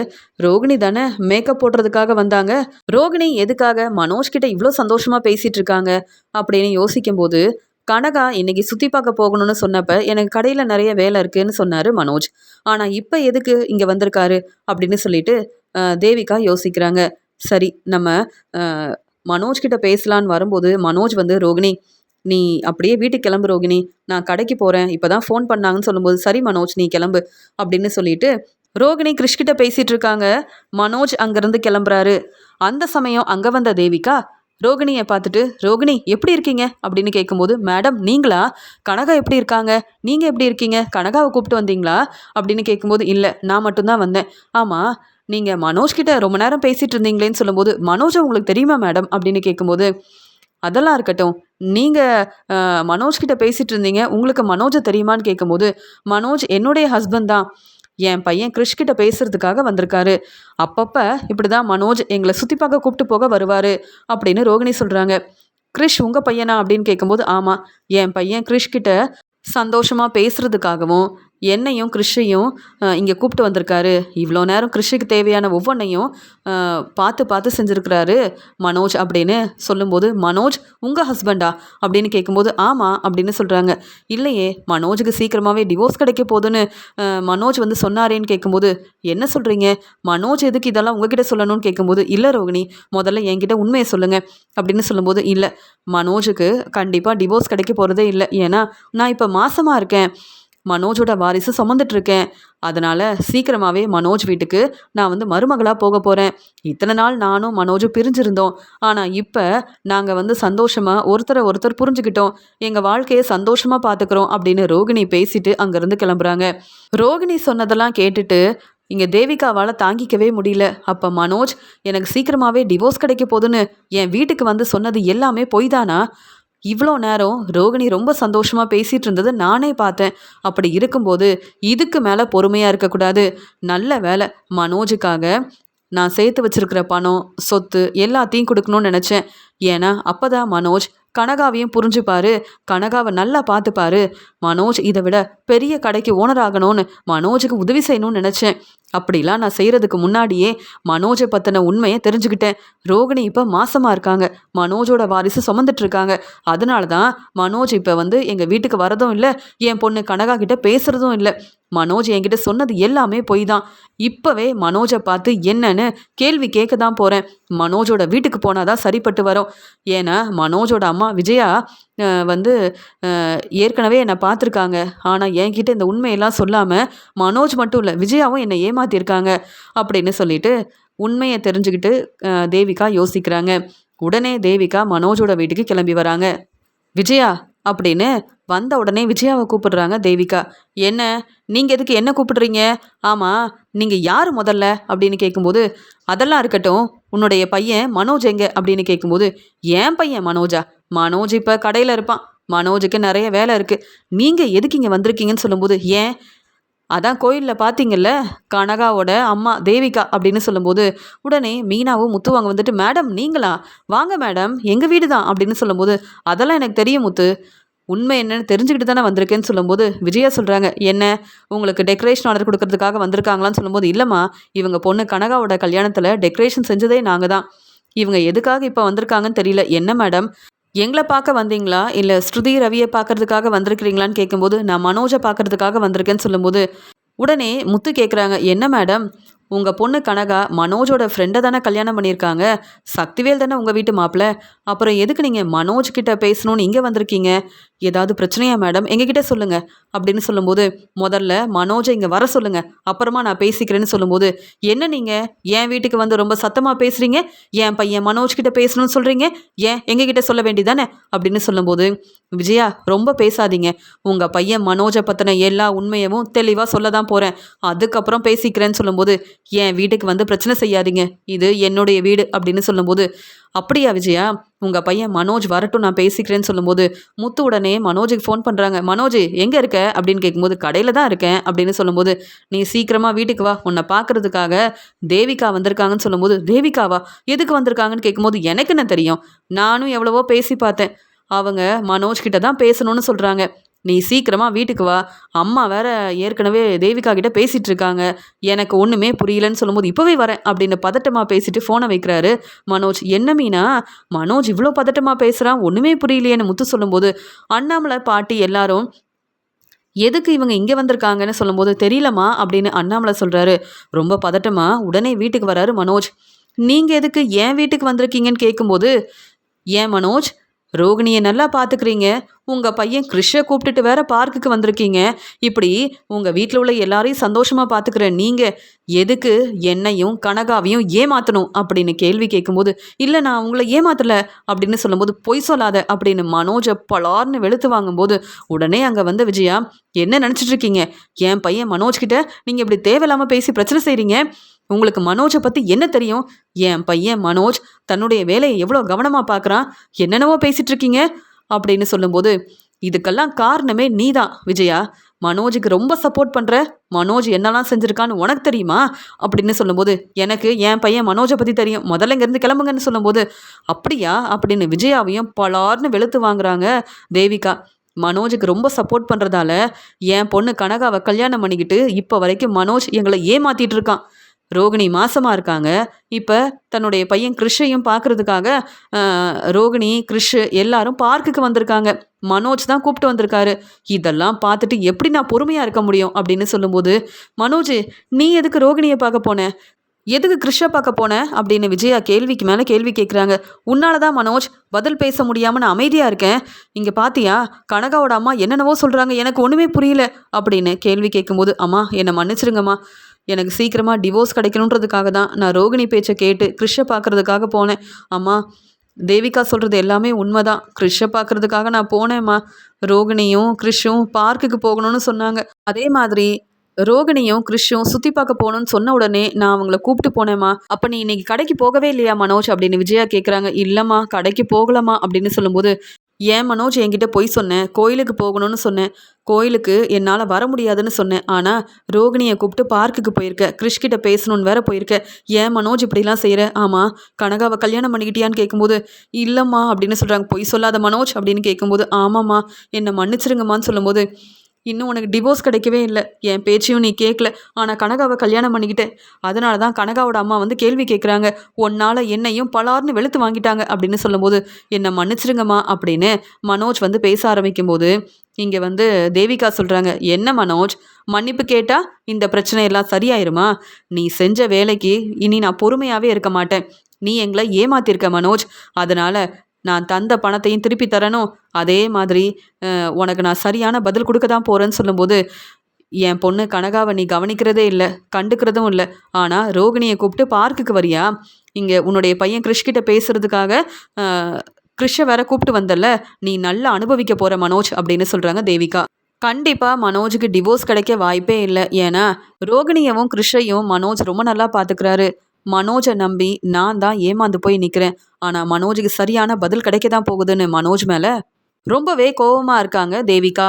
ரோகிணி தானே மேக்கப் போடுறதுக்காக வந்தாங்க, ரோகிணி எதுக்காக மனோஜ்கிட்ட இவ்வளோ சந்தோஷமாக பேசிகிட்டு இருக்காங்க அப்படின்னு யோசிக்கும்போது, கனகா இன்னைக்கு சுற்றி பார்க்க போகணும்னு சொன்னப்ப எனக்கு கடையில் நிறைய வேலை இருக்குன்னு சொன்னார் மனோஜ், ஆனால் இப்போ எதுக்கு இங்கே வந்திருக்காரு அப்படின்னு சொல்லிட்டு தேவிகா யோசிக்கிறாங்க. சரி நம்ம மனோஜ்கிட்ட பேசலான்னு வரும்போது, மனோஜ் வந்து ரோகிணி நீ அப்படியே வீட்டுக்கு கிளம்பு ரோகிணி, நான் கடைக்கு போகிறேன், இப்போ தான் ஃபோன் பண்ணாங்கன்னு சொல்லும்போது, சரி மனோஜ் நீ கிளம்பு அப்படின்னு சொல்லிட்டு ரோகிணி கிறிஷ்கிட்ட பேசிகிட்டு இருக்காங்க. மனோஜ் அங்கேருந்து கிளம்புறாரு. அந்த சமயம் அங்கே வந்த தேவிகா ரோகிணியை பார்த்துட்டு, ரோகிணி எப்படி இருக்கீங்க அப்படின்னு கேட்கும்போது, மேடம் நீங்களா, கனகா எப்படி இருக்காங்க, நீங்கள் எப்படி இருக்கீங்க, கனகாவை கூப்பிட்டு வந்தீங்களா அப்படின்னு கேட்கும்போது, இல்லை நான் மட்டும்தான் வந்தேன். ஆமாம், நீங்கள் மனோஜ்கிட்ட ரொம்ப நேரம் பேசிகிட்டு இருந்தீங்களேன்னு சொல்லும்போது, மனோஜை உங்களுக்கு தெரியுமா மேடம் அப்படின்னு கேட்கும்போது, அதெல்லாம் இருக்கட்டும், நீங்கள் மனோஜ்கிட்ட பேசிகிட்டு இருந்தீங்க, உங்களுக்கு மனோஜை தெரியுமான்னு கேட்கும்போது, மனோஜ் என்னுடைய ஹஸ்பண்ட் தான், என் பையன் கிறிஷ்கிட்ட பேசுறதுக்காக வந்திருக்காரு, அப்பப்போ இப்படி தான் மனோஜ் எங்களை சுற்றி பார்க்க கூப்பிட்டு போக வருவார் அப்படின்னு ரோகிணி சொல்கிறாங்க. கிறிஷ் உங்கள் பையனா அப்படின்னு கேட்கும்போது, ஆமாம், என் பையன் கிறிஷ்கிட்ட சந்தோஷமாக பேசுகிறதுக்காகவும் என்னையும் கிறிஷையும் இங்கே கூப்பிட்டு வந்திருக்காரு, இவ்வளோ நேரம் கிறிஷுக்கு தேவையான ஒவ்வொன்றையும் பார்த்து பார்த்து செஞ்சுருக்கிறாரு மனோஜ் அப்படின்னு சொல்லும்போது, மனோஜ் உங்கள் ஹஸ்பண்டா அப்படின்னு கேட்கும்போது, ஆமாம் அப்படின்னு சொல்கிறாங்க. இல்லையே, மனோஜுக்கு சீக்கிரமாகவே டிவோர்ஸ் கிடைக்க போகுதுன்னு மனோஜ் வந்து சொன்னாரேன்னு கேட்கும்போது, என்ன சொல்கிறீங்க, மனோஜ் எதுக்கு இதெல்லாம் உங்ககிட்ட சொல்லணும்னு கேட்கும்போது, இல்லை ரோகிணி முதல்ல என்கிட்ட உண்மையை சொல்லுங்கள் அப்படின்னு சொல்லும்போது, இல்லை மனோஜுக்கு கண்டிப்பாக டிவோர்ஸ் கிடைக்க போகிறதே இல்லை, ஏன்னா நான் இப்போ மாசமாக இருக்கேன், மனோஜோட வாரிசு சுமந்துட்டுருக்கேன், அதனால் சீக்கிரமாகவே மனோஜ் வீட்டுக்கு நான் வந்து மருமகளாக போக போகிறேன், இத்தனை நாள் நானும் மனோஜும் பிரிஞ்சிருந்தோம், ஆனால் இப்போ நாங்கள் வந்து சந்தோஷமாக ஒருத்தரை ஒருத்தர் புரிஞ்சுக்கிட்டோம், எங்கள் வாழ்க்கையை சந்தோஷமாக பார்த்துக்குறோம் அப்படின்னு ரோகிணி பேசிட்டு அங்கேருந்து கிளம்புறாங்க. ரோகிணி சொன்னதெல்லாம் கேட்டுட்டு இங்கே தேவிகாவால் தாங்கிக்கவே முடியல. அப்போ மனோஜ் எனக்கு சீக்கிரமாகவே டிவோர்ஸ் கிடைக்க போகுதுன்னு என் வீட்டுக்கு வந்து சொன்னது எல்லாமே பொய் தானா, இவ்வளோ நேரம் ரோகிணி ரொம்ப சந்தோஷமாக பேசிகிட்டு இருந்தது நானே பார்த்தேன், அப்படி இருக்கும்போது இதுக்கு மேலே பொறுமையாக இருக்கக்கூடாது, நல்ல வேலை மனோஜுக்காக நான் சேர்த்து வச்சிருக்கிற பணம் சொத்து எல்லாத்தையும் கொடுக்கணும்னு நினச்சேன், ஏன்னா அப்போ தான் மனோஜ் கனகாவையும் புரிஞ்சுப்பாரு, கனகாவை நல்லா பார்த்துப்பாரு. மனோஜ் இதை விட பெரிய கடைக்கு ஓனர் ஆகணும்னு மனோஜுக்கு உதவி செய்யணும்னு நினச்சேன். அப்படிலாம் நான் செய்கிறதுக்கு முன்னாடியே மனோஜை பற்றின உண்மையை தெரிஞ்சுக்கிட்டேன். ரோகிணி இப்போ மாசமாக இருக்காங்க, மனோஜோட வாரிசு சுமந்துட்டு இருக்காங்க. அதனால தான் மனோஜ் இப்போ எங்கள் வீட்டுக்கு வரதும் இல்லை, என் பொண்ணு கனகா கிட்ட பேசுகிறதும் இல்லை. மனோஜ் என்கிட்ட சொன்னது எல்லாமே பொய் தான். இப்போவே மனோஜை பார்த்து என்னன்னு கேள்வி கேட்க தான் போகிறேன். மனோஜோட வீட்டுக்கு போனால் தான் சரிப்பட்டு வரும். ஏன்னா மனோஜோட அம்மா விஜயா வந்து ஏற்கனவே என்னை பார்த்துருக்காங்க. ஆனால் என்கிட்ட இந்த உண்மையெல்லாம் சொல்லாமல் மனோஜ் மட்டும் இல்லை, விஜயாவும் என்னை ஏமாத்திருக்காங்க அப்படின்னு சொல்லிட்டு உண்மையை தெரிஞ்சுக்கிட்டு தேவிகா யோசிக்கிறாங்க. உடனே தேவிகா மனோஜோட வீட்டுக்கு கிளம்பி வராங்க. விஜயா அப்படின்னு வந்த உடனே விஜயாவை கூப்பிடுறாங்க தேவிகா. என்ன, நீங்கள் எதுக்கு என்ன கூப்பிடுறீங்க? ஆமாம், நீங்கள் யார் முதல்ல அப்படின்னு கேட்கும்போது, அதெல்லாம் இருக்கட்டும், உன்னுடைய பையன் மனோஜ் எங்க அப்படின்னு கேட்கும்போது, ஏன் பையன் மனோஜா? மனோஜ் இப்போ கடையில் இருப்பான், மனோஜுக்கு நிறைய வேலை இருக்குது, நீங்கள் எதுக்கு இங்கே வந்திருக்கீங்கன்னு சொல்லும்போது, ஏன் அதான் கோயிலில் பார்த்தீங்கல்ல கனகாவோட அம்மா தேவிகா அப்படின்னு சொல்லும்போது, உடனே மீனாவும் முத்துவாங்க வந்துட்டு, மேடம் நீங்களா? வாங்க மேடம், எங்கள் வீடு தான் அப்படின்னு சொல்லும்போது, அதெல்லாம் எனக்கு தெரியும் முத்து, உண்மை என்னன்னு தெரிஞ்சுக்கிட்டு தானே வந்திருக்கேன்னு சொல்லும்போது விஜயா சொல்கிறாங்க, என்ன உங்களுக்கு டெக்கரேஷன் ஆர்டர் கொடுக்கறதுக்காக வந்திருக்காங்களான்னு சொல்லும்போது, இல்லைம்மா, இவங்க பொண்ணு கனகாவோட கல்யாணத்தில் டெக்கரேஷன் செஞ்சதே நாங்கள் தான். இவங்க எதுக்காக இப்போ வந்திருக்காங்கன்னு தெரியல. என்ன மேடம், எங்களை பார்க்க வந்தீங்களா இல்லை ஸ்ருதி ரவியை பார்க்கறதுக்காக வந்திருக்கிறீங்களான்னு கேட்கும்போது, நான் மனோஜை பார்க்கறதுக்காக வந்திருக்கேன்னு சொல்லும்போது உடனே முத்து கேட்குறாங்க, என்ன மேடம், உங்கள் பொண்ணு கனகா மனோஜோட ஃப்ரெண்டை தானே கல்யாணம் பண்ணியிருக்காங்க, சக்திவேல் தானே உங்கள் வீட்டு மாப்பிள்ளை, அப்புறம் எதுக்கு நீங்கள் மனோஜ் கிட்ட பேசணும்னு இங்கே வந்திருக்கீங்க? ஏதாவது பிரச்சனையா மேடம், எங்ககிட்ட சொல்லுங்கள் அப்படின்னு சொல்லும்போது, முதல்ல மனோஜை இங்கே வர சொல்லுங்கள், அப்புறமா நான் பேசிக்கிறேன்னு சொல்லும்போது, என்ன நீங்கள் என் வீட்டுக்கு வந்து ரொம்ப சத்தமாக பேசுகிறீங்க, என் பையன் மனோஜ் கிட்ட பேசணும்னு சொல்கிறீங்க, ஏன் எங்ககிட்ட சொல்ல வேண்டியதானே அப்படின்னு சொல்லும்போது, விஜயா ரொம்ப பேசாதீங்க, உங்கள் பையன் மனோஜை பற்றின எல்லா உண்மையவும் தெளிவாக சொல்ல தான் போகிறேன், அதுக்கப்புறம் பேசிக்கிறேன்னு சொல்லும்போது, என் வீட்டுக்கு வந்து பிரச்சனை செய்யாதீங்க, இது என்னுடைய வீடு அப்படின்னு சொல்லும்போது, அப்படியா விஜயா, உங்கள் பையன் மனோஜ் வரட்டும், நான் பேசிக்கிறேன்னு சொல்லும்போது முத்து உடனே மனோஜுக்கு ஃபோன் பண்ணுறாங்க. மனோஜ் எங்கே இருக்க அப்படின்னு கேட்கும்போது, கடையில் தான் இருக்கேன் அப்படின்னு சொல்லும்போது, நீ சீக்கிரமாக வீட்டுக்கு வா, உன்னை பார்க்குறதுக்காக தேவிகா வந்திருக்காங்கன்னு சொல்லும்போது, தேவிகாவா, எதுக்கு வந்திருக்காங்கன்னு கேட்கும்போது, எனக்கு என்ன தெரியும், நானும் எவ்வளவோ பேசி பார்த்தேன், அவங்க மனோஜ் கிட்ட தான் பேசணும்னு சொல்கிறாங்க, நீ சீக்கிரமாக வீட்டுக்கு வா, அம்மா வேற ஏற்கனவே தேவிகா கிட்ட பேசிகிட்டு இருக்காங்க, எனக்கு ஒன்றுமே புரியலன்னு சொல்லும்போது, இப்போவே வரேன் அப்படின்னு பதட்டமாக பேசிட்டு ஃபோனை வைக்கிறாரு மனோஜ். என்ன மீனா, மனோஜ் இவ்வளோ பதட்டமாக பேசுகிறான், ஒன்றுமே புரியலையேன்னு முத்து சொல்லும்போது, அண்ணாமலை பாட்டி எல்லாரும் எதுக்கு இவங்க இங்கே வந்திருக்காங்கன்னு சொல்லும்போது, தெரியலம்மா அப்படின்னு அண்ணாமலை சொல்கிறாரு. ரொம்ப பதட்டமாக உடனே வீட்டுக்கு வராரு மனோஜ். நீங்கள் எதுக்கு என் வீட்டுக்கு வந்திருக்கீங்கன்னு கேட்கும்போது, ஏன் மனோஜ், ரோகிணியை நல்லா பார்த்துக்கிறீங்க, உங்கள் பையன் கிறிஷை கூப்பிட்டுட்டு வேற பார்க்குக்கு வந்திருக்கீங்க, இப்படி உங்கள் வீட்டில் உள்ள எல்லாரையும் சந்தோஷமாக பார்த்துக்கிற நீங்கள் எதுக்கு என்னையும் கனகாவையும் ஏமாற்றணும் அப்படின்னு கேள்வி கேட்கும்போது, இல்லை நான் உங்களை ஏமாத்தலை அப்படின்னு சொல்லும்போது, பொய் சொல்லாத அப்படின்னு மனோஜை பலார்னு வெளுத்து வாங்கும்போது உடனே அங்கே வந்து விஜயா, என்ன நினச்சிட்டு இருக்கீங்க, என் பையன் மனோஜ்கிட்ட நீங்கள் இப்படி தேவையில்லாமல் பேசி பிரச்சனை செய்கிறீங்க, உங்களுக்கு மனோஜை பற்றி என்ன தெரியும், என் பையன் மனோஜ் தன்னுடைய வேலையை எவ்வளோ கவனமாக பார்க்குறான், என்னென்னவோ பேசிகிட்டு இருக்கீங்க அப்படின்னு சொல்லும்போது, இதுக்கெல்லாம் காரணமே நீ தான் விஜயா, மனோஜுக்கு ரொம்ப சப்போர்ட் பண்ணுற, மனோஜ் என்னெல்லாம் செஞ்சுருக்கான்னு உனக்கு தெரியுமா அப்படின்னு சொல்லும்போது, எனக்கு என் பையன் மனோஜை பற்றி தெரியும், முதல்ல இங்கேருந்து கிளம்புங்கன்னு சொல்லும்போது, அப்படியா அப்படின்னு விஜயாவையும் பலார்னு வெளுத்து வாங்குறாங்க தேவிகா. மனோஜுக்கு ரொம்ப சப்போர்ட் பண்ணுறதால என் பொண்ணு கனகாவை கல்யாணம் பண்ணிக்கிட்டு இப்போ வரைக்கும் மனோஜ் எங்களை ஏமாற்றிட்டு இருக்கான், ரோகிணி மாசமாக இருக்காங்க, இப்போ தன்னுடைய பையன் கிறிஷையும் பார்க்குறதுக்காக ரோகிணி கிறிஷ் எல்லாரும் பார்க்குக்கு வந்திருக்காங்க, மனோஜ் தான் கூப்பிட்டு வந்திருக்காரு, இதெல்லாம் பார்த்துட்டு எப்படி நான் பொறுமையாக இருக்க முடியும் அப்படின்னு சொல்லும்போது, மனோஜ் நீ எதுக்கு ரோகிணியை பார்க்க போன, எதுக்கு கிறிஷை பார்க்க போன அப்படின்னு விஜயா கேள்விக்கு மேலே கேள்வி கேட்குறாங்க. உன்னால தான் மனோஜ் பதில் பேச முடியாமல் நான் அமைதியாக இருக்கேன், இங்கே பார்த்தியா கனகாவோட அம்மா என்னென்னவோ சொல்கிறாங்க, எனக்கு ஒன்றுமே புரியல அப்படின்னு கேள்வி கேட்கும்போது, அம்மா என்னை மன்னிச்சிருங்கம்மா, எனக்கு சீக்கிரமாக டிவோர்ஸ் கிடைக்கணுன்றதுக்காக தான் நான் ரோகிணி பேச்சை கேட்டு கிறிஷை பார்க்குறதுக்காக போனேன், அம்மா தேவிகா சொல்கிறது எல்லாமே உண்மை தான், கிறிஷை பார்க்குறதுக்காக நான் போனேம்மா, ரோகிணியும் கிறிஷும் பார்க்குக்கு போகணும்னு சொன்னாங்க, அதே மாதிரி ரோகிணியும் கிறிஷும் சுற்றி பார்க்க போகணும்னு சொன்ன உடனே நான் அவங்கள கூப்பிட்டு போனேம்மா, அப்போ நீ இன்னைக்கு கடைக்கு போகவே இல்லையா மனோஜ் அப்படின்னு விஜயா கேட்குறாங்க. இல்லைம்மா கடைக்கு போகலாமா அப்படின்னு சொல்லும்போது, ஏன் மனோஜ் என்கிட்ட பொய் சொன்னேன், கோயிலுக்கு போகணும்னு சொன்னேன், கோயிலுக்கு என்னால் வர முடியாதுன்னு சொன்னேன், ஆனால் ரோகிணியை கூப்பிட்டு பார்க்குக்கு போயிருக்க, கிறிஷ் கிட்ட பேசணுன்னு வேற போயிருக்க, ஏன் மனோஜ் இப்படிலாம் செய்கிற? ஆமாம், கனகாவை கல்யாணம் பண்ணிக்கிட்டியான்னு கேட்கும்போது இல்லைம்மா அப்படின்னு சொல்கிறாங்க. பொய் சொல்லாத மனோஜ் அப்படின்னு கேட்கும்போது ஆமாம்மா என்னை மன்னிச்சிருங்கம்மான்னு சொல்லும்போது இன்னும் உனக்கு டிவோர்ஸ் கிடைக்கவே இல்லை, என் பேச்சையும் நீ கேட்கல, ஆனால் கனகாவை கல்யாணம் பண்ணிக்கிட்டேன், அதனால தான் கனகாவோட அம்மா வந்து கேள்வி கேட்குறாங்க, உன்னால் என்னையும் பலார்னு வெளுத்து வாங்கிட்டாங்க அப்படின்னு சொல்லும்போது என்னை மன்னிச்சிருங்கம்மா அப்படின்னு மனோஜ் வந்து பேச ஆரம்பிக்கும்போது இங்கே வந்து தேவிகா சொல்கிறாங்க, என்ன மனோஜ் மன்னிப்பு கேட்டால் இந்த பிரச்சனை எல்லாம் சரியாயிருமா? நீ செஞ்ச வேலைக்கு இனி நான் பொறுமையாகவே இருக்க மாட்டேன், நீ எங்களை ஏமாத்திருக்க மனோஜ், அதனால் நான் தந்த பணத்தையும் திருப்பி தரணும், அதே மாதிரி உனக்கு நான் சரியான பதில் கொடுக்க தான் போகிறேன்னு சொல்லும்போது என் பொண்ணு கனகாவை நீ கவனிக்கிறதே இல்லை, கண்டுக்கிறதும் இல்லை, ஆனால் ரோகிணியை கூப்பிட்டு பார்க்குக்கு வரியா? இங்கே உன்னுடைய பையன் கிறிஷ்கிட்ட பேசுகிறதுக்காக கிறிஷை வேற கூப்பிட்டு வந்தல்ல, நீ நல்லா அனுபவிக்க போகிற மனோஜ் அப்படின்னு சொல்கிறாங்க தேவிகா. கண்டிப்பாக மனோஜுக்கு டிவோர்ஸ் கிடைக்க வாய்ப்பே இல்லை, ஏன்னா ரோகிணியவும் கிறிஷையும் மனோஜ் ரொம்ப நல்லா பார்த்துக்கிறாரு. மனோஜை நம்பி நான் தான் ஏமாந்து போய் நிற்கிறேன், ஆனால் மனோஜுக்கு சரியான பதில் கிடைக்க தான் போகுதுன்னு மனோஜ் மேலே ரொம்பவே கோபமாக இருக்காங்க தேவிகா.